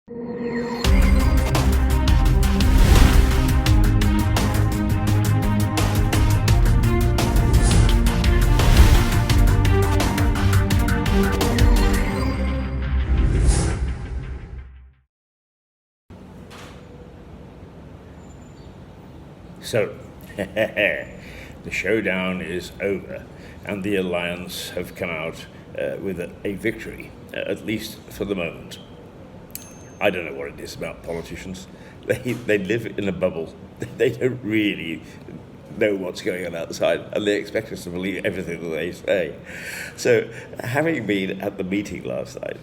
So, the showdown is over, and the Alliance have come out with a victory, at least for the moment. I don't know what it is about politicians. They live in a bubble. They don't really know what's going on outside, and they expect us to believe everything that they say. So, having been at the meeting last night,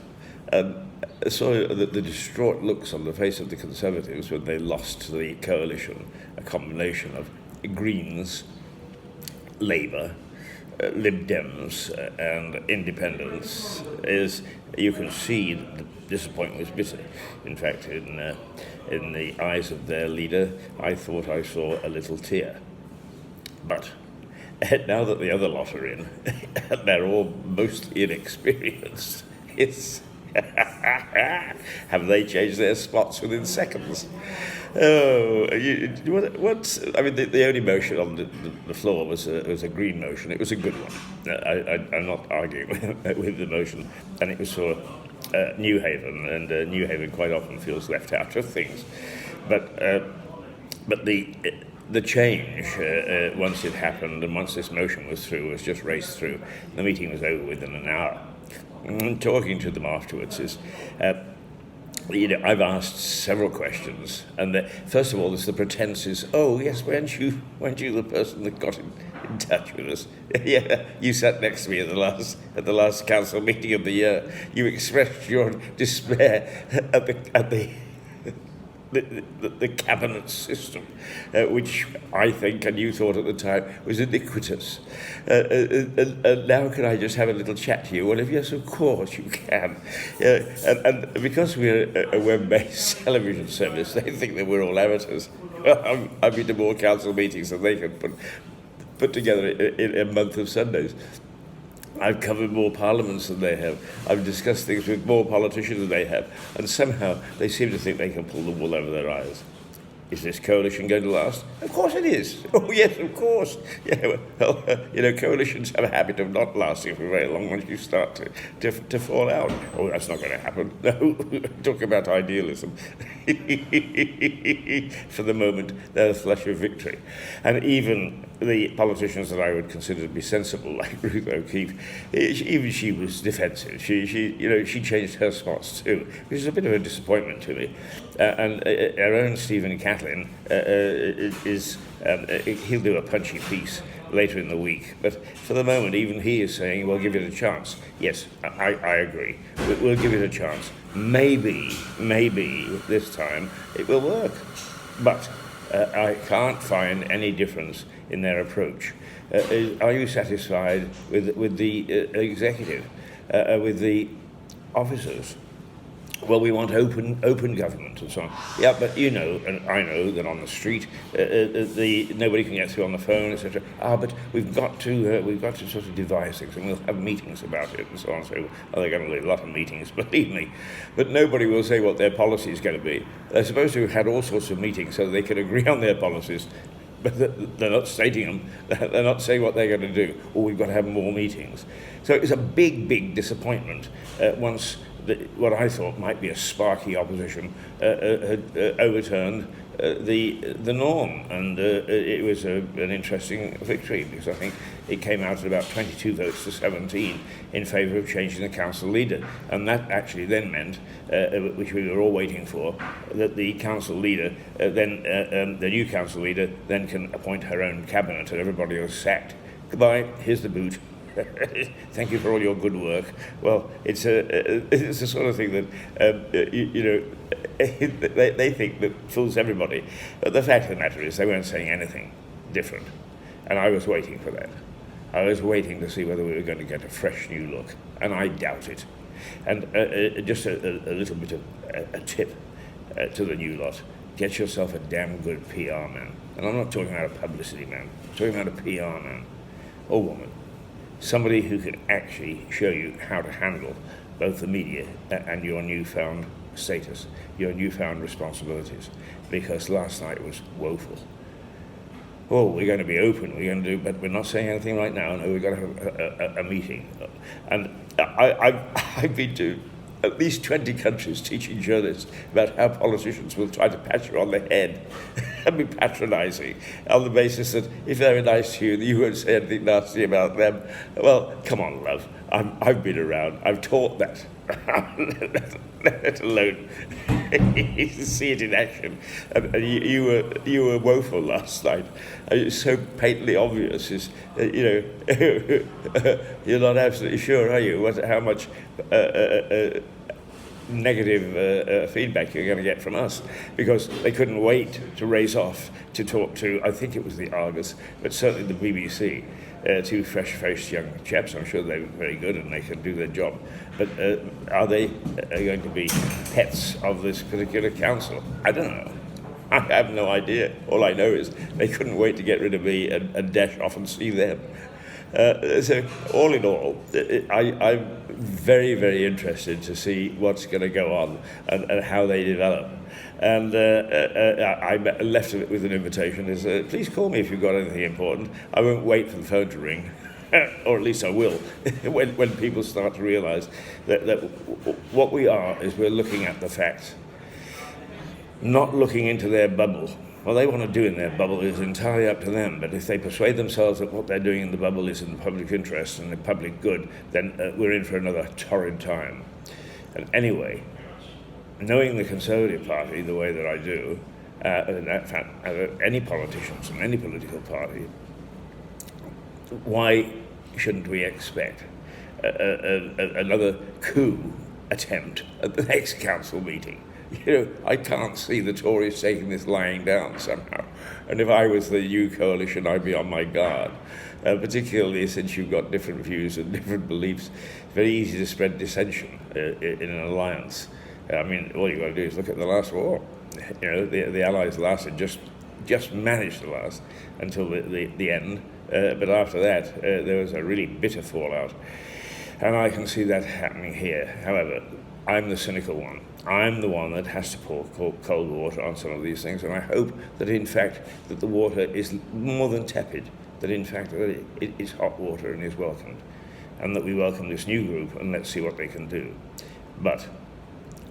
I saw the distraught looks on the face of the Conservatives when they lost to the coalition, a combination of Greens, Labour, Lib Dems, and Independents, is you can see the disappointment was bitter. In fact, in the eyes of their leader, I thought I saw a little tear. But now that the other lot are in, and they're all mostly inexperienced, it's have they changed their spots within seconds? Oh, the only motion on the floor was a Green motion. It was a good one. I'm not arguing with the motion, and it was for New Haven, and New Haven quite often feels left out of things. But the change, once it happened and once this motion was through, was just raced through. The meeting was over within an hour. And talking to them afterwards is, I've asked several questions, and first of all, there's the pretense is, oh yes, weren't you the person that got in touch with us? Yeah, you sat next to me at the last council meeting of the year. You expressed your despair at the cabinet system, which I think, and you thought at the time, was iniquitous. And now can I just have a little chat to you? Well, yes, of course you can. And because we're a web-based television service, they think that we're all amateurs. I've been to more council meetings than they can put together in a month of Sundays. I've covered more parliaments than they have. I've discussed things with more politicians than they have. And somehow they seem to think they can pull the wool over their eyes. Is this coalition going to last? Of course it is. Oh, yes, of course. Yeah, well, coalitions have a habit of not lasting for very long once you start to fall out. Oh, that's not going to happen. No, talk about idealism. For the moment, they're the flush of victory. And even the politicians that I would consider to be sensible, like Ruth O'Keefe, even she was defensive. She changed her spots too, which is a bit of a disappointment to me. And our own Stephen Catlin he'll do a punchy piece later in the week. But for the moment, even he is saying, well, give it a chance. Yes, I agree. We'll give it a chance. Maybe this time it will work. But I can't find any difference in their approach. Are you satisfied with the executive, with the officers? Well, we want open government and so on. Yeah, but and I know that on the street, nobody can get through on the phone, etc. But we've got to sort of devise things, and we'll have meetings about it and so on. So, they're going to do a lot of meetings, believe me. But nobody will say what their policy is going to be. They're supposed to have had all sorts of meetings so they can agree on their policies, but they're not stating them. They're not saying what they're going to do. Or we've got to have more meetings. So it's a big disappointment once what I thought might be a sparky opposition had overturned the norm, and it was an interesting victory, because I think it came out at about 22 votes to 17 in favour of changing the council leader, and that actually then meant, which we were all waiting for, that the council leader the new council leader then can appoint her own cabinet, and everybody was sacked. Goodbye, here's the boot. Thank you for all your good work. Well, it's the sort of thing that they think that fools everybody. But the fact of the matter is, they weren't saying anything different, and I was waiting for that. I was waiting to see whether we were going to get a fresh new look, and I doubt it. And just a little bit of a tip to the new lot: get yourself a damn good PR man. And I'm not talking about a publicity man. I'm talking about a PR man or woman. Somebody who can actually show you how to handle both the media and your newfound status, your newfound responsibilities, because last night was woeful. Oh, we're going to be open, we're going to do, but we're not saying anything right now. No, we've got to have a meeting. And I've been to at least 20 countries teaching journalists about how politicians will try to pat you on the head and be patronising on the basis that if they're nice to you, you won't say anything nasty about them. Well, come on, love. I've been around. I've taught that. Let alone see it in action. And you were woeful last night. It's so patently obvious. Is you're not absolutely sure, are you? How much negative feedback you're going to get from us, because they couldn't wait to race off to talk to, I think it was the Argus, but certainly the BBC. Two fresh-faced young chaps. I'm sure they're very good and they can do their job. But are they going to be pets of this particular council? I don't know. I have no idea. All I know is they couldn't wait to get rid of me and dash off and see them. So all in all, I'm very, very interested to see what's going to go on and how they develop. And I left it with an invitation, please call me if you've got anything important. I won't wait for the phone to ring, or at least I will, when people start to realise that what we are is we're looking at the facts, not looking into their bubble. What they want to do in their bubble is entirely up to them, but if they persuade themselves that what they're doing in the bubble is in the public interest and the public good, then we're in for another torrid time. And anyway, knowing the Conservative Party the way that I do, any politicians from any political party, why shouldn't we expect another coup attempt at the next council meeting? I can't see the Tories taking this lying down somehow. And if I was the Lewes Coalition, I'd be on my guard, particularly since you've got different views and different beliefs. It's very easy to spread dissension in an alliance. I mean, all you've got to do is look at the last war. The Allies lasted, just managed to last until the end. But after that, there was a really bitter fallout. And I can see that happening here. However, I'm the cynical one. I'm the one that has to pour cold water on some of these things, and I hope that in fact that the water is more than tepid, that in fact that it is hot water and is welcomed, and that we welcome this new group and let's see what they can do. But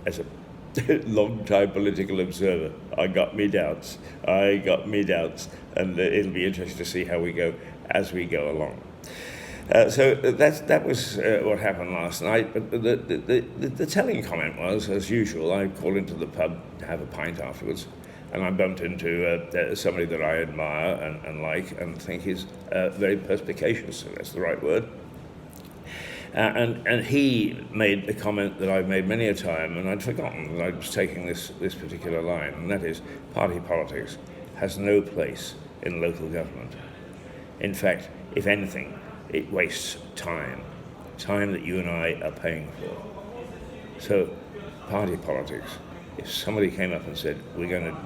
as a long-time political observer, I got me doubts, and it'll be interesting to see how we go as we go along. So that was what happened last night. But the telling comment was, as usual, I called into the pub to have a pint afterwards, and I bumped into somebody that I admire and like and think is very perspicacious, if that's the right word. And he made a comment that I've made many a time, and I'd forgotten that I was taking this particular line, and that is, party politics has no place in local government. In fact, if anything, it wastes time that you and I are paying for. So, party politics, if somebody came up and said, we're going to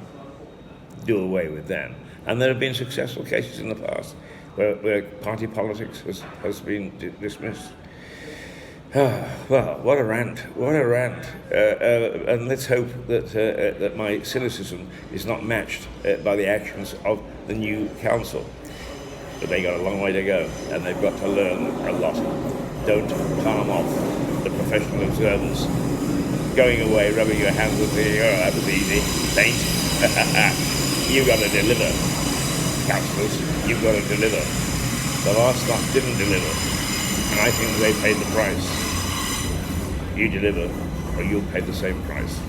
do away with that, and there have been successful cases in the past where party politics has been dismissed. Well, what a rant. And let's hope that my cynicism is not matched by the actions of the new council. But they got a long way to go, and they've got to learn a lot. Don't palm off the professional observers going away, rubbing your hands and saying, oh, that was easy. Thanks. You've got to deliver, councillors. You've got to deliver. The last lot didn't deliver, and I think they paid the price. You deliver, or you'll pay the same price.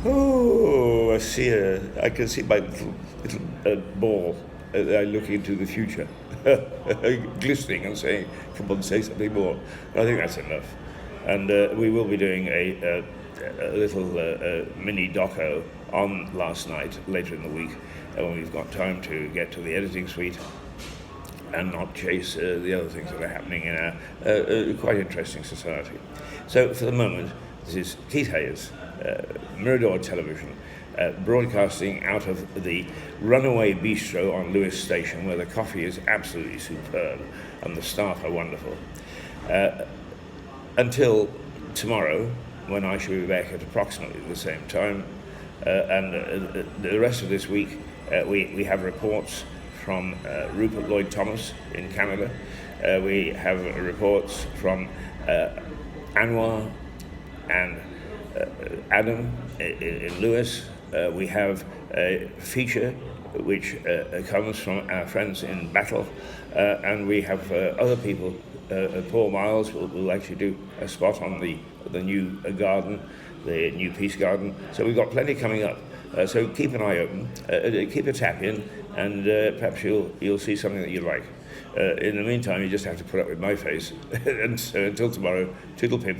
Oh, I can see my little ball. I look into the future, glistening and saying, come on, say something more. But I think that's enough. And we will be doing a little mini doco on last night, later in the week, when we've got time to get to the editing suite and not chase the other things that are happening in our quite interesting society. So for the moment, this is Keith Hayes, Mirador Television, broadcasting out of the Runaway Bistro on Lewes Station, where the coffee is absolutely superb and the staff are wonderful. Until tomorrow, when I shall be back at approximately the same time. And the rest of this week, we have reports from Rupert Lloyd-Thomas in Canada. We have reports from Anwar and Adam in Lewes. We have a feature which comes from our friends in Battle, and we have other people. Paul Miles will actually do a spot on the new garden, the new Peace Garden. So we've got plenty coming up. So keep an eye open, keep a tap in, and perhaps you'll see something that you like. In the meantime, you just have to put up with my face. And so until tomorrow, toodle pip.